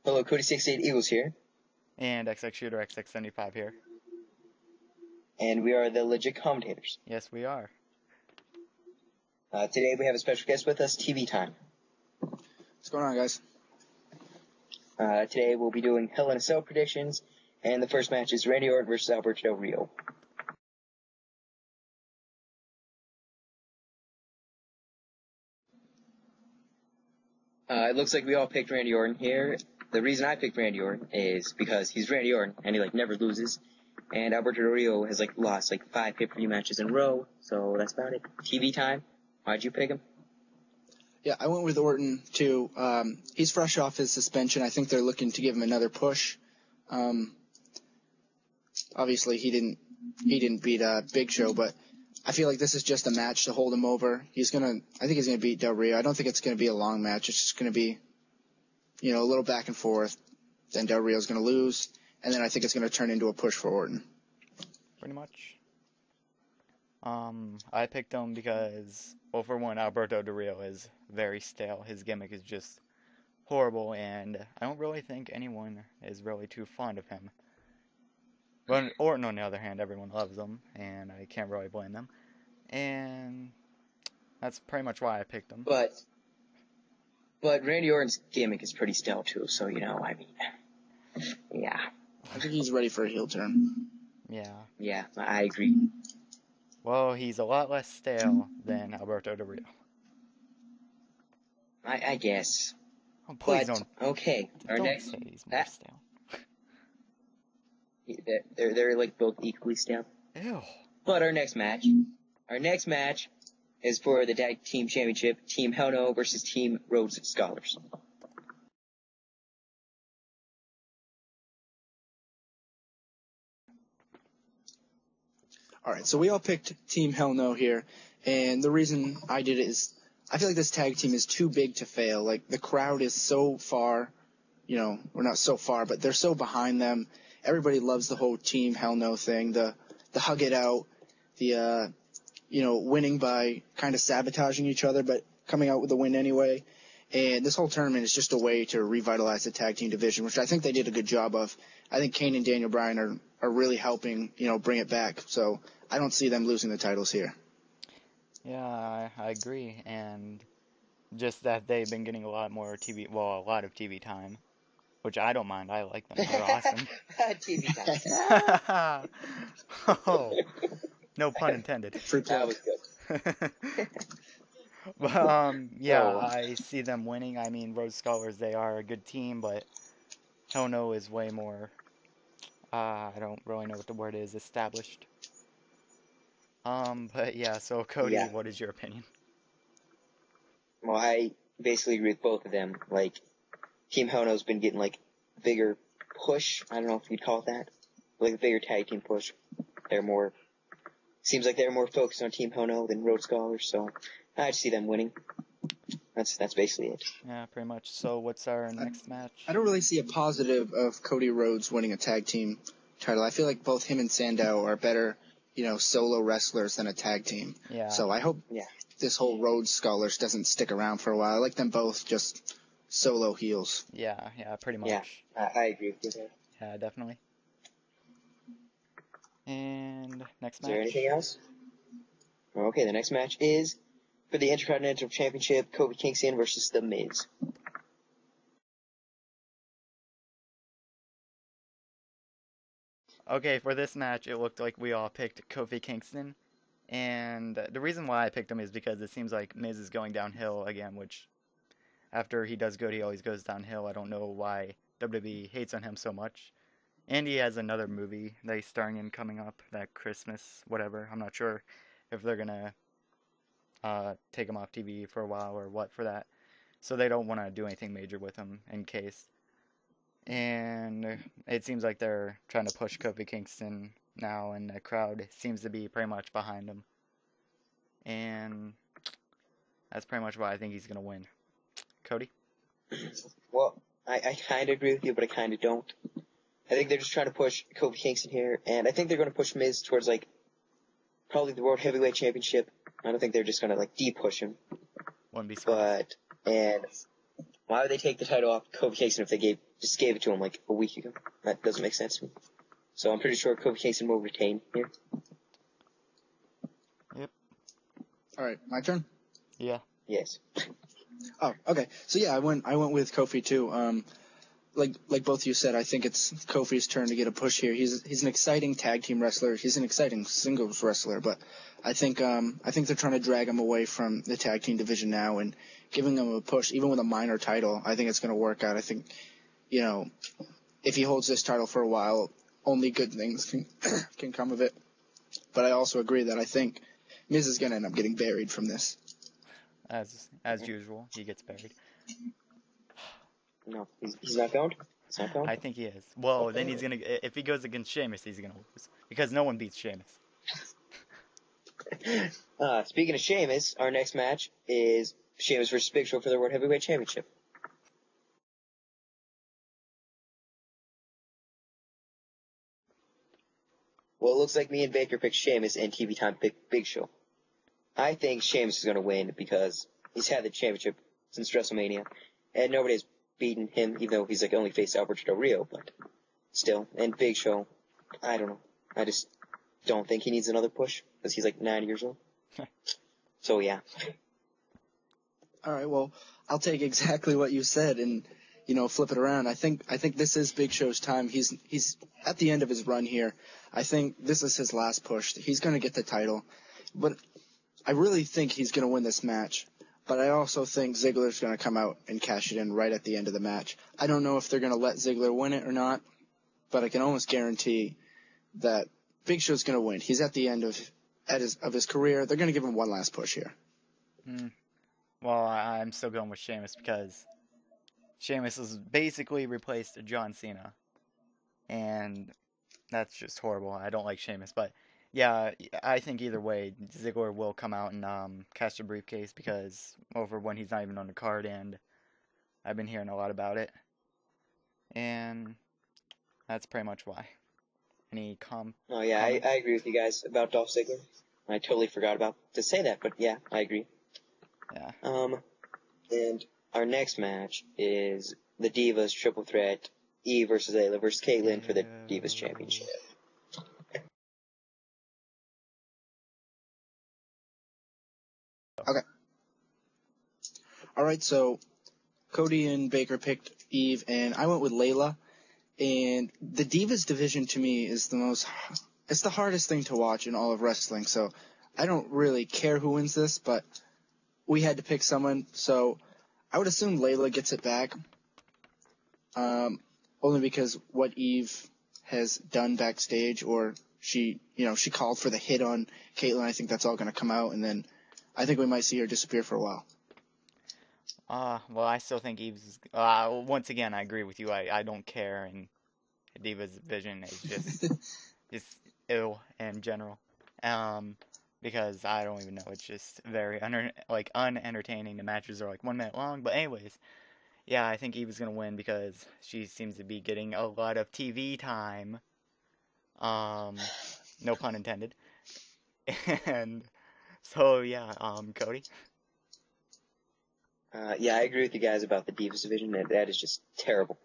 Hello, Cody68 Eagles here, And XX Shooter XX75 here. and we are the legit commentators. Yes, we are. Today we have a special guest with us, TV Time. What's going on, guys? Today we'll be doing Hell in a Cell predictions, and the first match is Randy Orton versus Alberto Del Rio. It looks like we all picked Randy Orton here. The reason I picked Randy Orton is because he's Randy Orton, and he never loses. And Alberto Del Rio has lost 5 pay-per-view matches in a row, so that's about it. TV Time. Why'd you pick him? Yeah, I went with Orton too. He's fresh off his suspension. I think they're looking to give him another push. Obviously he didn't beat Big Show, but I feel like this is just a match to hold him over. I think he's gonna beat Del Rio. I don't think it's gonna be a long match. It's just gonna be, a little back and forth. Then Del Rio's gonna lose, and then I think it's gonna turn into a push for Orton. Pretty much. I picked him because, well, for one, Alberto Del Rio is very stale. His gimmick is just horrible, and I don't really think anyone is really too fond of him. But Orton, on the other hand, everyone loves him, and I can't really blame them. And that's pretty much why I picked him. But Randy Orton's gimmick is pretty stale too, so yeah. I think he's ready for a heel turn. Yeah, I agree. Well, he's a lot less stale than Alberto Del Rio. I guess. Oh, please but, don't. Okay, Don't say he's more stale. They're both equally stale. Ew. But our next match is for the Tag Team Championship, Team Hell No versus Team Rhodes Scholars. Alright, so we all picked Team Hell No here, and the reason I did it is I feel like this tag team is too big to fail. The crowd is so far, or not so far, but they're so behind them. Everybody loves the whole Team Hell No thing, the hug it out, the, winning by kind of sabotaging each other, but coming out with a win anyway. And this whole tournament is just a way to revitalize the tag team division, which I think they did a good job of. I think Kane and Daniel Bryan are really helping, bring it back. So I don't see them losing the titles here. Yeah, I agree, and just that they've been getting a lot of TV time, which I don't mind. I like them. They're awesome. TV time. Oh, no pun intended. That was good. But, yeah, I see them winning. I mean, Rhodes Scholars, they are a good team, but Hell No is way more, I don't really know what the word is, established. But yeah, so Cody, What is your opinion? Well, I basically agree with both of them. Team Hell No's been getting, bigger push. I don't know if you'd call it that. A bigger tag team push. Seems like they're more focused on Team Hell No than Rhodes Scholars, so I just see them winning. That's basically it. Yeah, pretty much. So what's our next match? I don't really see a positive of Cody Rhodes winning a tag team title. I feel like both him and Sandow are better, solo wrestlers than a tag team. Yeah. So I hope this whole Rhodes Scholars doesn't stick around for a while. I like them both just solo heels. Yeah, pretty much. Yeah, I agree with you. Yeah, definitely. And next match. Is there anything else? Okay, the next match is for the Intercontinental Championship, Kofi Kingston versus The Miz. Okay, for this match, it looked like we all picked Kofi Kingston. And the reason why I picked him is because it seems like Miz is going downhill again, which after he does good, he always goes downhill. I don't know why WWE hates on him so much. And he has another movie that he's starring in coming up, that Christmas, whatever. I'm not sure if they're going to take him off TV for a while or what for that. So they don't want to do anything major with him in case. And it seems like they're trying to push Kofi Kingston now, and the crowd seems to be pretty much behind him. And that's pretty much why I think he's going to win. Cody? Well, I kind of agree with you, but I kind of don't. I think they're just trying to push Kofi Kingston here, and I think they're going to push Miz towards, probably the World Heavyweight Championship. I don't think they're just going to, de-push him. Wouldn't be surprised. And Why would they take the title off Kofi Kingston if they just gave it to him like a week ago? That doesn't make sense to me. So I'm pretty sure Kofi Kingston will retain here. Yep. All right, my turn. Yeah. Yes. Oh, okay. So yeah, I went with Kofi too. Like both of you said, I think it's Kofi's turn to get a push here. He's an exciting tag team wrestler. He's an exciting singles wrestler, but I think they're trying to drag him away from the tag team division now and giving him a push, even with a minor title. I think it's going to work out. I think, if he holds this title for a while, only good things can come of it. But I also agree that I think Miz is going to end up getting buried from this. As usual, he gets buried. No, he's not found. He's not found. I think he is. Well, then he's gonna. If he goes against Sheamus, he's gonna lose because no one beats Sheamus. Speaking of Sheamus, our next match is Sheamus versus Big Show for the World Heavyweight Championship. Well, it looks like me and Baker picked Sheamus and TV Time picked Big Show. I think Sheamus is going to win because he's had the championship since WrestleMania, and nobody has beaten him, even though he's like only faced Alberto Del Rio, but still. And Big Show, I don't know. I just don't think he needs another push because he's like 9 years old. So yeah. All right, well, I'll take exactly what you said and flip it around. I think this is Big Show's time. He's at the end of his run here. I think this is his last push. He's going to get the title, but I really think he's going to win this match. But I also think Ziggler's going to come out and cash it in right at the end of the match. I don't know if they're going to let Ziggler win it or not, but I can almost guarantee that Big Show's going to win. He's at the end of his career. They're going to give him one last push here. Well, I'm still going with Sheamus because Sheamus has basically replaced John Cena, and that's just horrible. I don't like Sheamus, but yeah, I think either way, Ziggler will come out and cash the briefcase because over when he's not even on the card, and I've been hearing a lot about it, and that's pretty much why. Any Oh yeah, I agree with you guys about Dolph Ziggler. I totally forgot to say that, but yeah, I agree. Yeah. And our next match is the Divas Triple Threat, Eve versus Layla versus Caitlyn for the Divas Championship. Okay. All right, so Cody and Baker picked Eve, and I went with Layla. And the Divas division to me is it's the hardest thing to watch in all of wrestling. So I don't really care who wins this, but we had to pick someone. So I would assume Layla gets it back. Only because what Eve has done backstage, or she called for the hit on Caitlyn. I think that's all going to come out, and then I think we might see her disappear for a while. Well, I still think Eve's. Once again, I agree with you. I don't care, and Diva's vision is just ill in general. Because I don't even know. It's just very unentertaining. The matches are like 1 minute long. But anyways, yeah, I think Eve is gonna win because she seems to be getting a lot of TV time. No pun intended. And so yeah, Cody. Yeah, I agree with you guys about the Divas division. That is just terrible.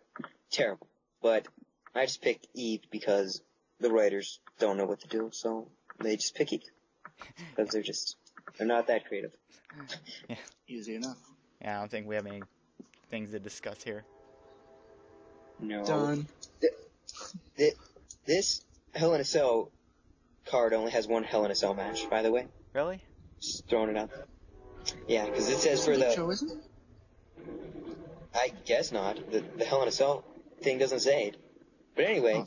Terrible. But I just picked Eve because the writers don't know what to do, so they just pick Eve. Because they're not that creative. Yeah. Easy enough. Yeah, I don't think we have any things to discuss here. No. Done. This Hell in a Cell card only has one Hell in a Cell match, by the way. Really? Just throwing it out. Yeah, because it says for Big the... Show, isn't it? I guess not. The Hell in a Cell thing doesn't say it. But anyway,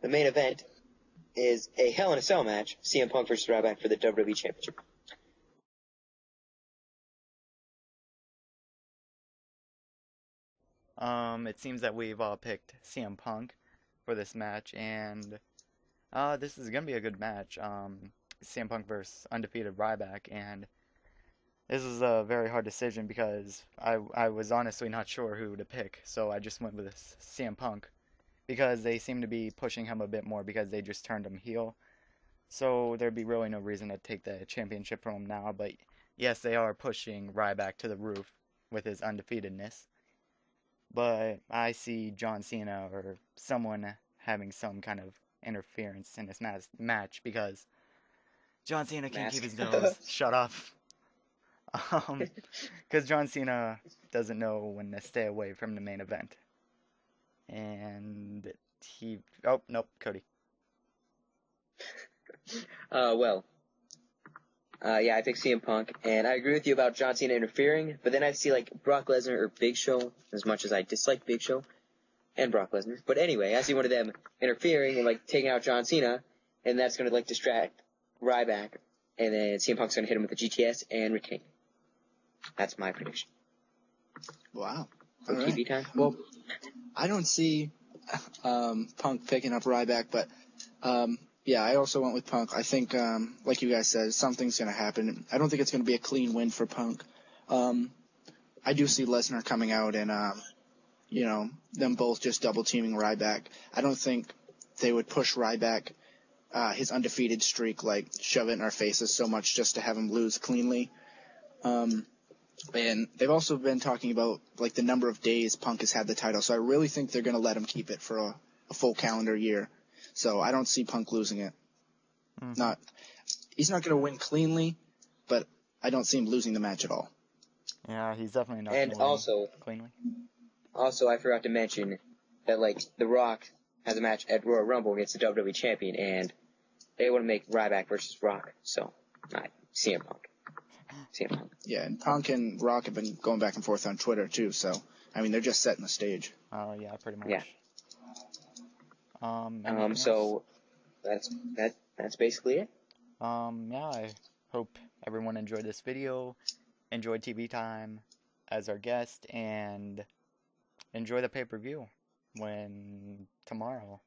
the main event is a Hell in a Cell match, CM Punk versus Ryback for the WWE Championship. It seems that we've all picked CM Punk for this match, and this is gonna be a good match. CM Punk versus undefeated Ryback, and this is a very hard decision because I was honestly not sure who to pick, so I just went with this CM Punk because they seem to be pushing him a bit more because they just turned him heel. So there'd be really no reason to take the championship from him now, but yes, they are pushing Ryback to the roof with his undefeatedness. But I see John Cena or someone having some kind of interference in this match because John Cena can't keep his nose shut up. Because John Cena doesn't know when to stay away from the main event. And oh, nope, Cody. Yeah, I picked CM Punk, and I agree with you about John Cena interfering, but then I see, like, Brock Lesnar or Big Show, as much as I dislike Big Show and Brock Lesnar. But anyway, I see one of them interfering and, like, taking out John Cena, and that's going to, like, distract Ryback, and then CM Punk's going to hit him with a GTS and retain. That's my prediction. Wow. For TV time? Well, I don't see Punk picking up Ryback, but yeah, I also went with Punk. I think, like you guys said, something's going to happen. I don't think it's going to be a clean win for Punk. I do see Lesnar coming out and, them both just double-teaming Ryback. I don't think they would push Ryback, his undefeated streak, like, shove it in our faces so much just to have him lose cleanly. And they've also been talking about, like, the number of days Punk has had the title, so I really think they're going to let him keep it for a full calendar year. So I don't see Punk losing it. Mm-hmm. He's not going to win cleanly, but I don't see him losing the match at all. Yeah, he's definitely not going to win cleanly. Also, I forgot to mention that, like, The Rock has a match at Royal Rumble against the WWE Champion, and they want to make Ryback versus Rock. So, CM Punk. Yeah, and Punk and Rock have been going back and forth on Twitter, too, so, I mean, they're just setting the stage. Oh, yeah, pretty much. Yeah. So, that's basically it. Yeah, I hope everyone enjoyed this video, enjoyed TV Time as our guest, and enjoy the pay-per-view tomorrow.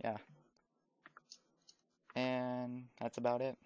Yeah. And that's about it.